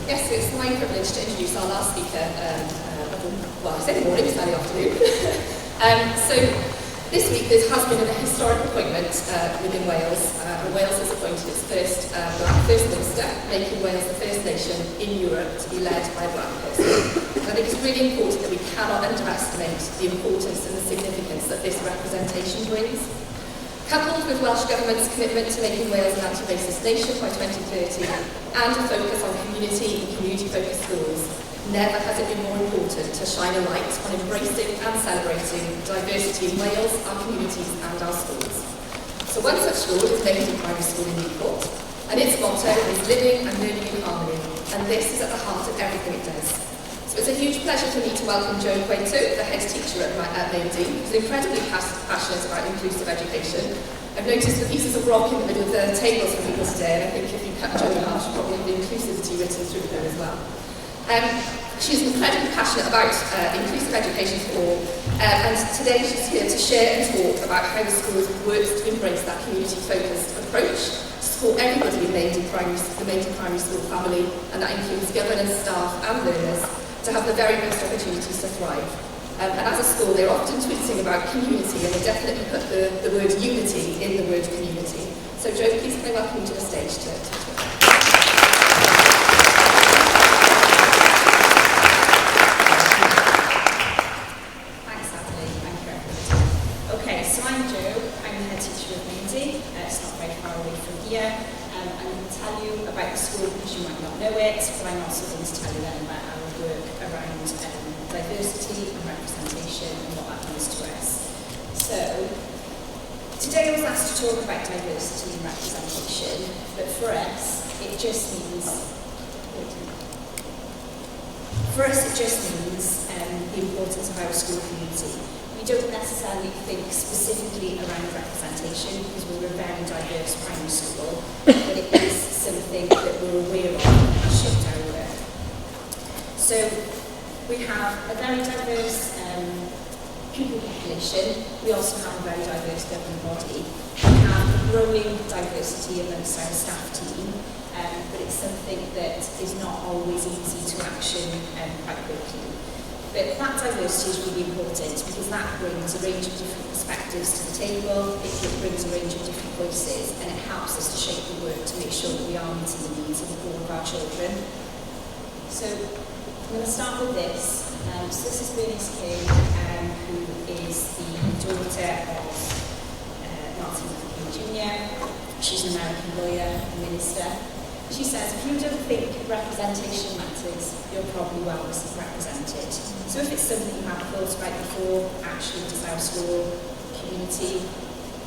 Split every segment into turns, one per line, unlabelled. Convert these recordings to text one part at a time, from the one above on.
Yes, so it's my privilege to introduce our last speaker. Well, I said morning, it's early afternoon. So this week there has been a historic appointment within Wales. Wales has appointed its first minister, making Wales the first nation in Europe to be led by a black person. And I think it's really important that we cannot underestimate the importance and the significance that this representation brings. Coupled with Welsh Government's commitment to making Wales an anti-racist nation by 2030 and a focus on community and community-focused schools, never has it been more important to shine a light on embracing and celebrating diversity in Wales, our communities and our schools. So one such school is Maiden Primary School in Newport, and its motto is living and learning in harmony, and this is at the heart of everything it does. So it's a huge pleasure for me to welcome Cueto, the head teacher at Adelaide, who's incredibly passionate about inclusive education. I've noticed the pieces of rock in the middle of the tables for people today, and I think if you cut Jo in half, she'll probably have the inclusivity written through her as well. She's incredibly passionate about inclusive education for all, and today she's here to share and talk about how the school works to embrace that community-focused approach to support everybody in the Maiden Primary School family, and that includes governors, staff and learners, to have the very best opportunities to thrive. And as a school, they're often tweeting about community, and they definitely put the word unity in the word community. So Jo, please can I welcome you to the stage to talk.
Thanks, Adelaide. Thank you, everybody. Okay, so I'm Jo. I'm the head teacher of Maiden. It's not very far away from here. I'm going to tell you about the school because you might not know it, but I'm also going to tell you then about our work around diversity and representation and what that means to us. So, today I was asked to talk about diversity and representation, but for us, it just means the importance of our school community. We don't necessarily think specifically around representation because we're a very diverse primary school, but it is something that we're aware of and shaped our work. So we have a very diverse pupil population. We also have a very diverse governing body. We have a growing diversity amongst our staff team, but it's something that is not always easy to action quite quickly. But that diversity is really important because that brings a range of different perspectives to the table, it brings a range of different voices, and it helps us to shape the work to make sure that we are meeting the needs of all of our children. So I'm going to start with this. So this is Bernice King, who is the daughter of Martin Luther King Jr. She's an American lawyer and minister. She says, if you don't think representation matters, you're probably well represented. So if it's something you haven't thought about before, actually does our school community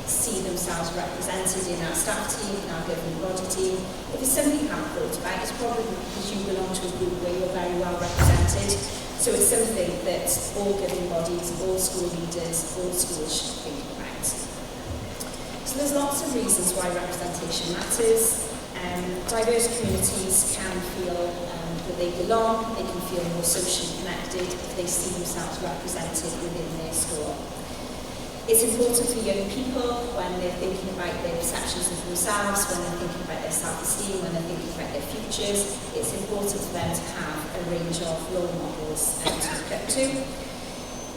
see themselves represented in our staff team, in our governing body team? If it's something you haven't thought about, it's probably because you belong to a group where you're very well represented. So it's something that all governing bodies, all school leaders, all schools should think about. So there's lots of reasons why representation matters. Diverse communities can feel that they belong, they can feel more socially connected if they see themselves represented within their school. It's important for young people when they're thinking about their perceptions of themselves, when they're thinking about their self-esteem, when they're thinking about their futures. It's important for them to have a range of role models to look up to.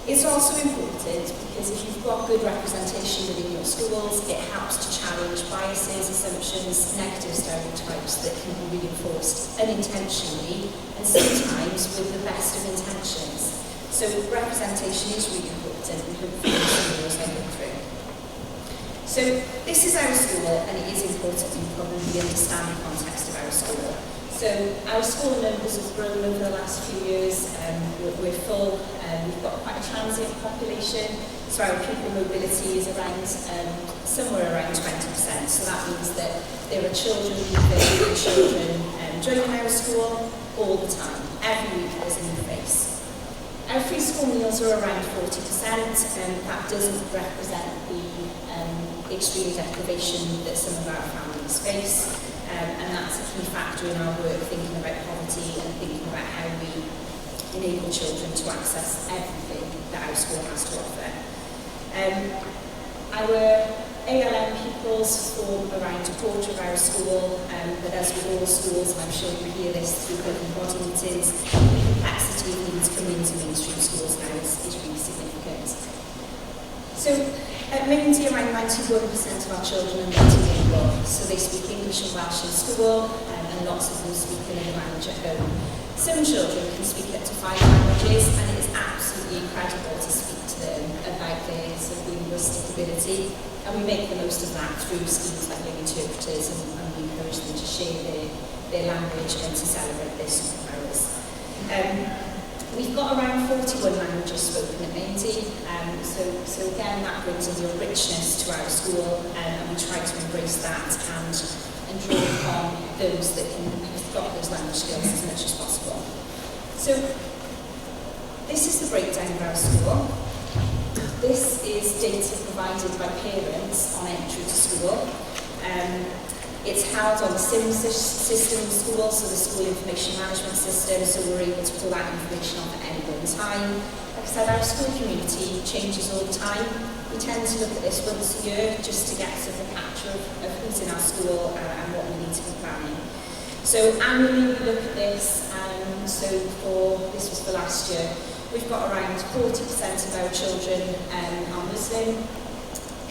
It's also important because if you've got good representation within your schools, it helps to challenge biases, assumptions, negative stereotypes that can be reinforced unintentionally and sometimes with the best of intentions. So representation is really important and hopefully something else I go through. So this is our school and it is important you probably understand the context of our school. So our school numbers have grown over the last few years. We're full. We've got quite a transient population. So our pupil mobility is around somewhere around 20%. So that means that there are children joining our school all the time. Every week there's a new face. Our free school meals are around 40%, and that doesn't represent the extreme deprivation that some of our families face. And that's a key factor in our work, thinking about poverty and thinking about how we enable children to access everything that our school has to offer. Our ALM pupils form around a quarter of our school, but as with all schools, and I'm sure you hear this through governing body meetings, the complexity of needs coming into mainstream schools now is really significant. So at Moundy, around 91% of our children are multilingual, so they speak English and Welsh in school, and lots of them speak another language at home. Some children can speak up to 5 languages, and it is absolutely incredible to speak to them about their sort of linguistic ability, and we make the most of that through schemes like Living Interpreters, and we encourage them to share their language and to celebrate their superpowers. We've got around 41 languages spoken at Moundy, so again that brings a real richness to our school, and we try to embrace that and draw upon those that have got those language skills as much as possible. So this is the breakdown of our school. This is data provided by parents on entry to school. It's held on the SIM system in the school, so the school information management system, so we're able to pull that information off at any one time. Like I said, our school community changes all the time. We tend to look at this once a year just to get sort of a capture of who's in our school and what we need to be planning. So annually we look at this, this was for last year, we've got around 40% of our children are Muslim,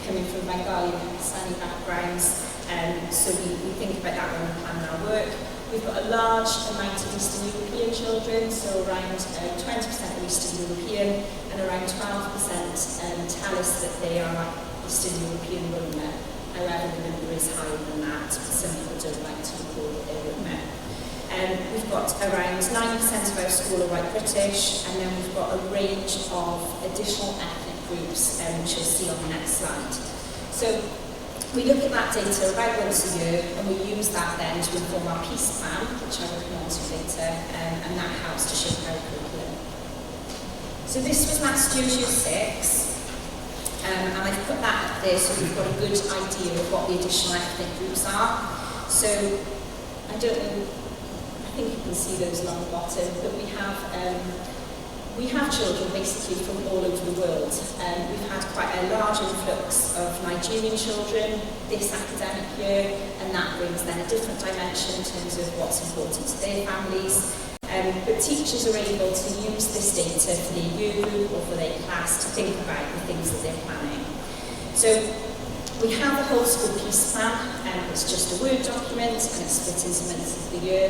coming from Bengali and Pakistani backgrounds. So we think about that when we plan our work. We've got a large amount of Eastern European children, so around 20% are Eastern European, and around 12% tell us that they are Eastern European Roma. However, the number is higher than that. Some people don't like to record that they're Roma. We've got around 9% of our school are white British, and then we've got a range of additional ethnic groups, which you'll see on the next slide. So we look at that data about once a year, and we use that then to inform our peace plan, which I will come on to later, and that helps to shape our curriculum. So this was last year's year 6, and I've put that up there so we've got a good idea of what the additional ethnic groups are. So I don't know, I think you can see those along the bottom, but we have children basically from all over the world. We've had quite a large influx of Nigerian children this academic year, and that brings then a different dimension in terms of what's important to their families. But teachers are able to use this data for their year group or for their class to think about the things that they're planning. So we have a whole school peace plan, and it's just a Word document, and it's split into months of the year.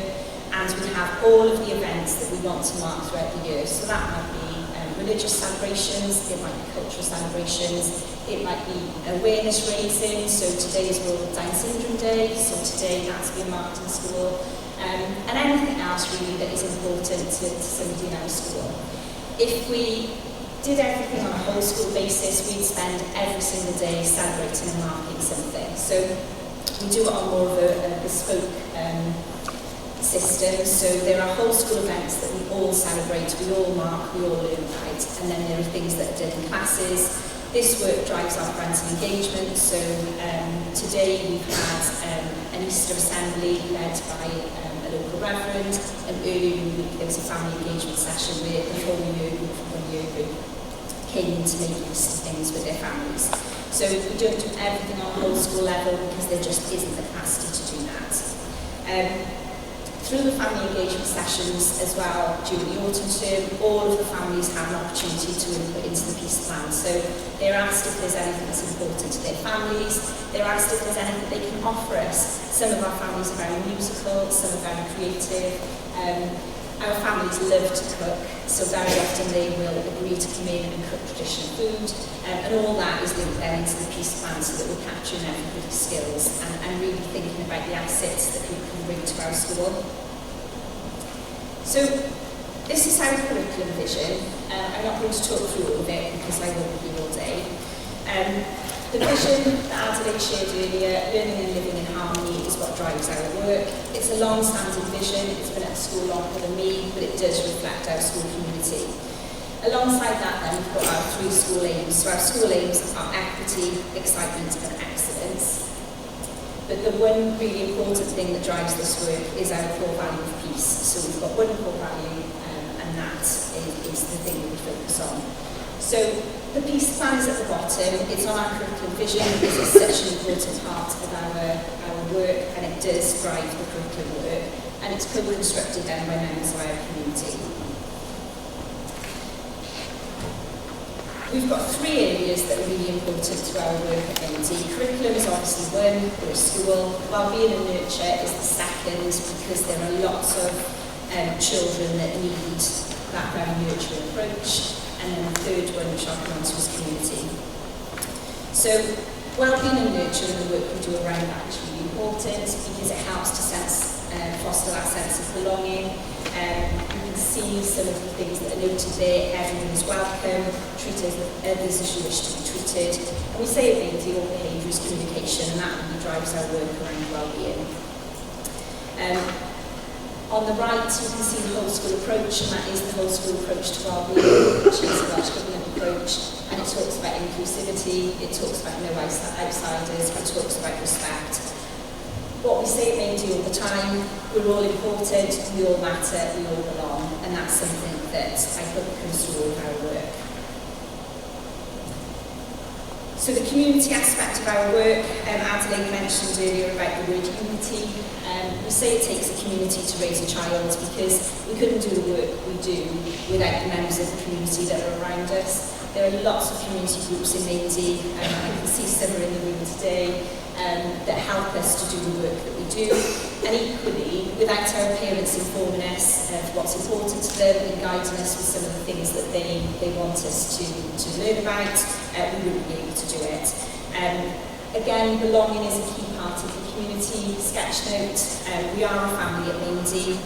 And we have all of the events that we want to mark throughout the year. So that might be religious celebrations, it might be cultural celebrations, it might be awareness raising. So today is World Down Syndrome Day, so today that's been marked in school. And anything else really that is important to somebody in our school. If we did everything on a whole school basis, we'd spend every single day celebrating and marking something. So we do it on more of a bespoke system, so there are whole school events that we all celebrate, we all mark, we all learn about, and then there are things that are done in classes. This work drives our parental engagement, so today we've had an Easter assembly led by a local reverend, and earlier in the week there was a family engagement session where the whole year group from one year group came in to make Easter things with their families. So we don't do everything on a whole school level because there just isn't the capacity to do that. Through the family engagement sessions as well during the autumn term, all of the families have an opportunity to input into the peace plan. So they're asked if there's anything that's important to their families, they're asked if there's anything they can offer us. Some of our families are very musical, some are very creative. Our families love to cook, so very often they will agree to come in and cook traditional food, and all that is linked then into the peace plan so that we're capturing everybody's skills and really thinking about the assets that people can bring to our school. So this is our curriculum vision. I'm not going to talk through all of it because I won't be here all day. The vision that Adelaide shared earlier, learning and living in harmony, is what drives our work. It's a long-standing vision, it's been at school longer than me, but it does reflect our school community. Alongside that then, we've got our 3 school aims. So our school aims are equity, excitement and excellence. But the one really important thing that drives this work is our core value of peace. So we've got one core value, and that is the thing that we focus on. So the peace plan is at the bottom, it's on our curriculum vision because it's such an important part of our work, and it does drive the curriculum work, and it's co-constructed then by members of our community. We've got 3 areas that are really important to our work at ND. Curriculum is obviously one, we're a school. Wellbeing and nurture is the second, because there are lots of children that need that very nurturing approach. And then the third one, which I'll come on to, is community. So wellbeing and nurture and the work we do around that is really important because it helps to foster that sense of belonging. You can see some of the things that are noted there. Everyone is welcome, treat others as you wish to be treated. And we say at BD, all behaviour is communication, and that really drives our work around wellbeing. On the right, you can see the whole school approach, and that is the whole school approach to wellbeing, which is a large government approach, and it talks about inclusivity, it talks about no outsiders, it talks about respect. What we say at Maindy all the time, we're all important, we all matter, we all belong, and that's something that I hope comes through all of our work. So the community aspect of our work, Adelaide mentioned earlier about the word unity. We say it takes a community to raise a child because we couldn't do the work we do without the members of the community that are around us. There are lots of community groups in Maindy, and I can see some are in the room today, that help us to do the work that we do. And equally, without our parents informing us of what's important to them and guiding us with some of the things that they want us to learn about, we wouldn't be able to do it. Again, belonging is a key part of the community. Sketch note, we are a family at Maindy.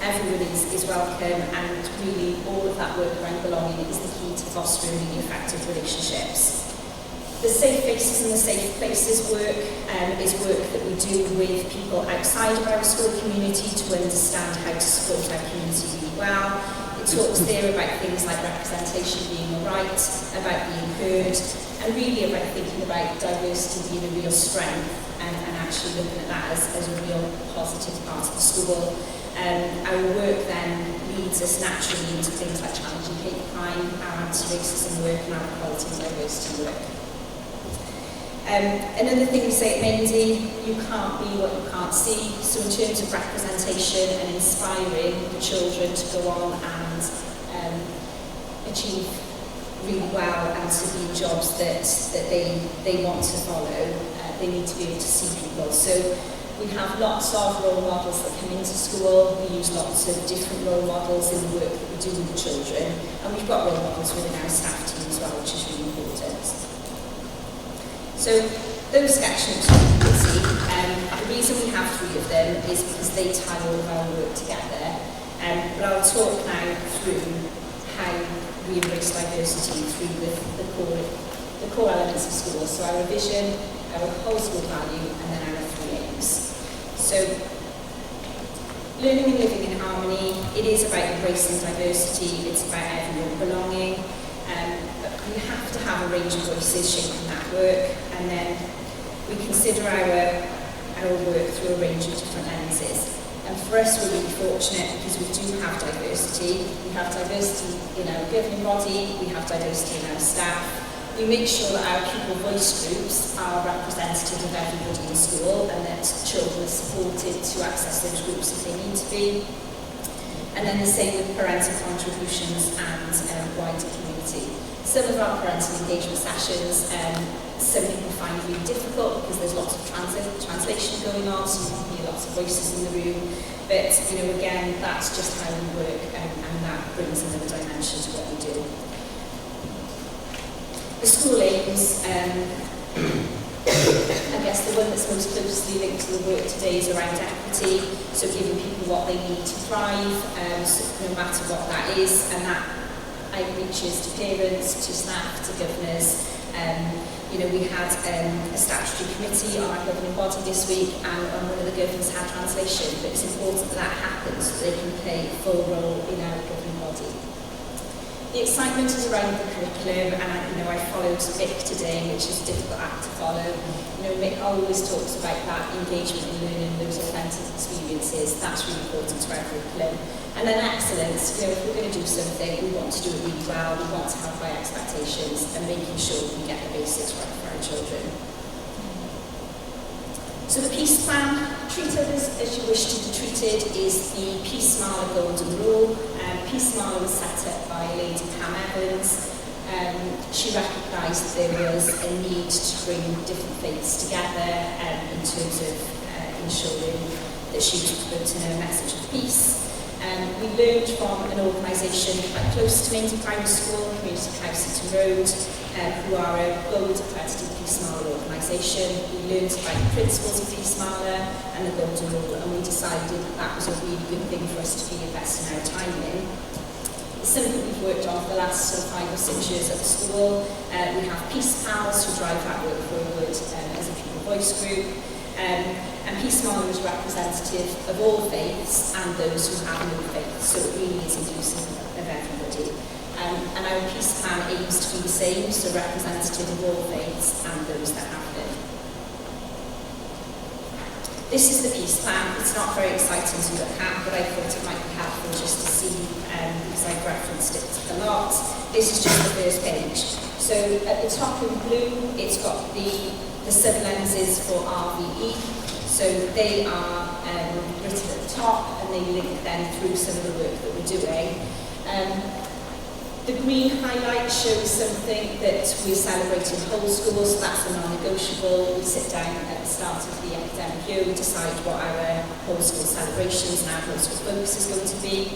Everyone is welcome, and really all of that work around belonging is the key to fostering really effective relationships. The Safe Faces and the Safe Places work is work that we do with people outside of our school community to understand how to support our community really well. It talks there about things like representation being a right, about being heard, and really about thinking about diversity being a real strength and actually looking at that as a real positive part of the school. Our work then leads us naturally into things like challenging hate crime, our anti-racism work, and our equality and diversity work. Another thing we say at Maindy, you can't be what you can't see. So in terms of representation and inspiring the children to go on and achieve really well and to be in jobs that they want to follow, they need to be able to see people. So we have lots of role models that come into school. We use lots of different role models in the work that we do with the children. And we've got role models within our staff team as well, which is really important. So those sketch notes you can see, the reason we have 3 of them is because they tie all of our work together. But I'll talk now through how we embrace diversity through the core elements of school. So our vision, our whole school value, and then our 3 aims. So learning and living in harmony, it is about embracing diversity, it's about everyone belonging. But we have to have a range of voices shaping that work, and then we consider our work through a range of different lenses. And for us, we're really fortunate because we do have diversity. We have diversity in our governing body, we have diversity in our staff. We make sure that our pupil voice groups are representative of everybody in school, and that children are supported to access those groups if they need to be. And then the same with parental contributions and wider community. Some of our parental engagement sessions, some people find really difficult because there's lots of translation going on, so you can hear lots of voices in the room. But again, that's just how we work, and that brings another dimension to what we do. The school aims, I guess the one that's most closely linked to the work today is around equity, so giving people what they need to thrive, so no matter what that is, and that outreaches to parents, to staff, to governors. We had a statutory committee on our governing body this week, and one of the governors had translation, but it's important that that happens so they can play a full role in our governing body. The excitement is around the curriculum, and I followed Mick today, which is a difficult act to follow. Mick always talks about that engagement in learning, those authentic experiences. That's really important to our curriculum. And then excellence, if we're going to do something, we want to do it really well, we want to have high expectations, and making sure we get the basics right for our children. So the Peace Plan, treat others as you wish to be treated, is the Peace Marler Golden Rule. Peace Marler was set up by a lady, Pam Evans. She recognised there was a need to bring different faiths together in terms of ensuring that she was promoting a message of peace. We learned from an organisation quite close to Maynton Primary School, Community House Eaton Road, who are a gold accredited Peace Marler organisation. We learned about the principles of Peace Marler and the Golden Rule, and we decided that was a really good thing for us to be investing our time in. It's something we've worked on for the last 5 or 6 years at the school. We have Peace Pals who drive that work forward as a pupil voice group. And Peace Marler is representative of all faiths and those who have no faith, so it really is inclusive of everybody. And our Peace Plan aims to be the same, so representative of all faiths and those that have them. This is the Peace Plan. It's not very exciting to look at, but I thought it might be helpful just to see, because I've referenced it a lot. This is just the first page. So at the top in blue, it's got the sub-lenses for RVE. So they are written at the top, and they link then through some of the work that we're doing. The green highlight shows something that we celebrate in whole school, so that's a non-negotiable. We sit down at the start of the academic year, we decide what our whole school celebrations and our whole school focus is going to be.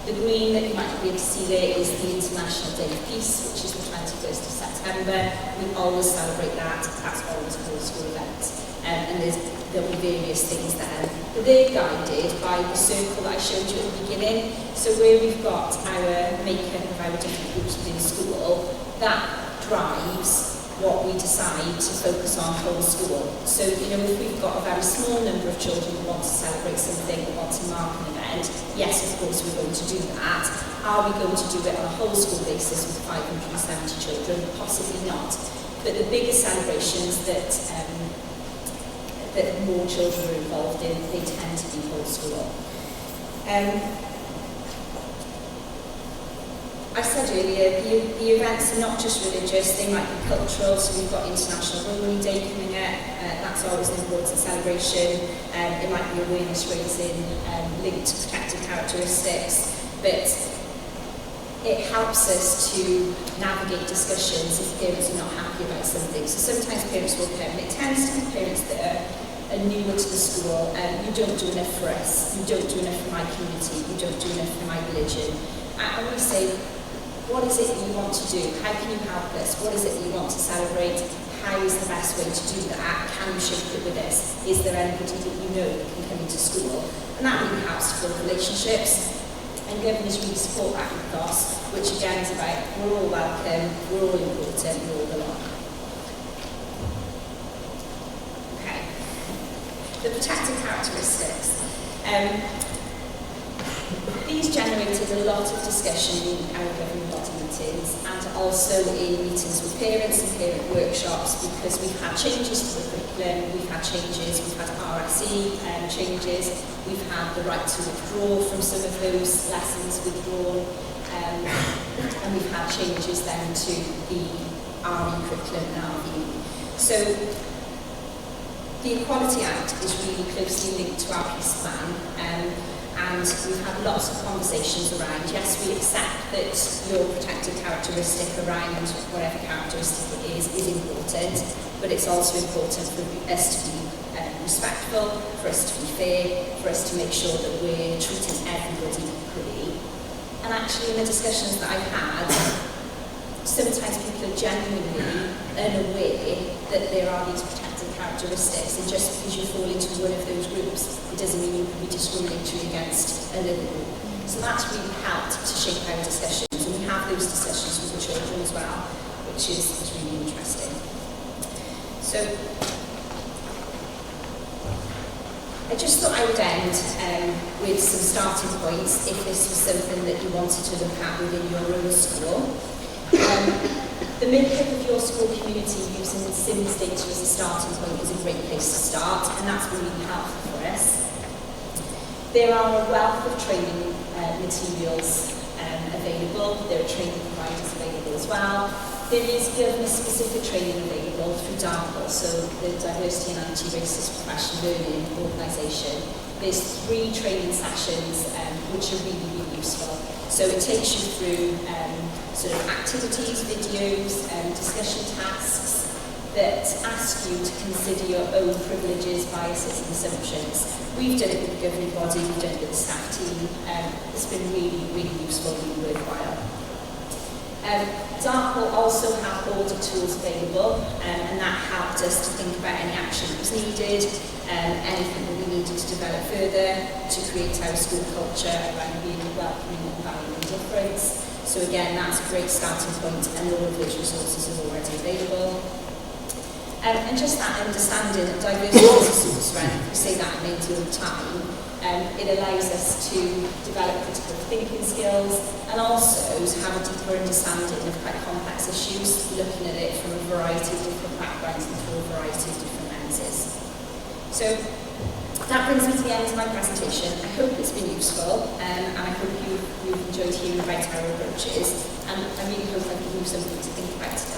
The green that you might be able to see there is the International Day of Peace, which is the 21st of September. We always celebrate that. That's always a whole school event. And there'll be various things there. But they're guided by the circle that I showed you at the beginning. So where we've got our makeup of our different groups within school, that drives what we decide to focus on whole school. So, if we've got a very small number of children who want to celebrate something, who want to mark an event, yes, of course, we're going to do that. Are we going to do it on a whole school basis with 570 children? Possibly not. But the bigger celebrations that more children are involved in, they tend to be whole school. I said earlier, the events are not just religious, they might be cultural. So we've got International Rotary Day coming up, that's always an important celebration. It might be awareness raising linked to protected characteristics, but it helps us to navigate discussions if parents are not happy about something. So sometimes parents will come, and it tends to be parents that are newer to the school. You don't do enough for us, you don't do enough for my community, you don't do enough for my religion. And we say, what is it you want to do? How can you help us? What is it you want to celebrate? How is the best way to do that? Can you shape it with us? Is there anybody that you know that can come into school? And that really helps to build relationships. And governors really support that ethos, which again is about we're all welcome, we're all important, we all belong. Okay. The protected characteristics. These generated a lot of discussion in our governing body meetings and also in meetings with parents and parent workshops, because we've had changes to the curriculum, we've had RSE changes, we've had the right to withdraw from some of those lessons withdrawn, and we've had changes then to the RE curriculum and RVE. So the Equality Act is really closely linked to our Peace Plan. And we've had lots of conversations around, yes, we accept that your protected characteristic around whatever characteristic it is important, but it's also important for us to be respectful, for us to be fair, for us to make sure that we're treating everybody equally. And actually in the discussions that I've had, sometimes people are genuinely unaware that there are these protected characteristics, and just because you fall into one of those groups, it doesn't mean you can be discriminatory against another group. So that's really helped to shape our discussions, and we have those discussions with the children as well, which is really interesting. So I just thought I would end with some starting points if this was something that you wanted to look at within your own school. The makeup of your school community using SIMS data as a starting point is a great place to start, and that's been really helpful for us. There are a wealth of training materials available. There are training providers available as well. There is government-specific training available through DARPL, so the Diversity and Anti-Racist Professional Learning Organisation. There's 3 training sessions which are really, really useful. So it takes you through sort of activities, videos, discussion tasks that ask you to consider your own privileges, biases and assumptions. We've done it with the governing body, we've done it with the staff team. It's been really, really useful, really worthwhile. DARPL also have audit tools available, and that helped us to think about any action that was needed, anything that we needed to develop further to create our school culture around being welcoming and valuing difference. So again, that's a great starting point, and all of those resources are already available. And just that understanding that diversity is a super strength, we say that in AD all the time. It allows us to develop critical thinking skills and also to have a deeper understanding of quite complex issues, looking at it from a variety of different backgrounds and through a variety of different lenses. So that brings me to the end of my presentation. I hope it's been useful, and I hope you've enjoyed hearing about our approaches, and I really hope I've given you something to think about today.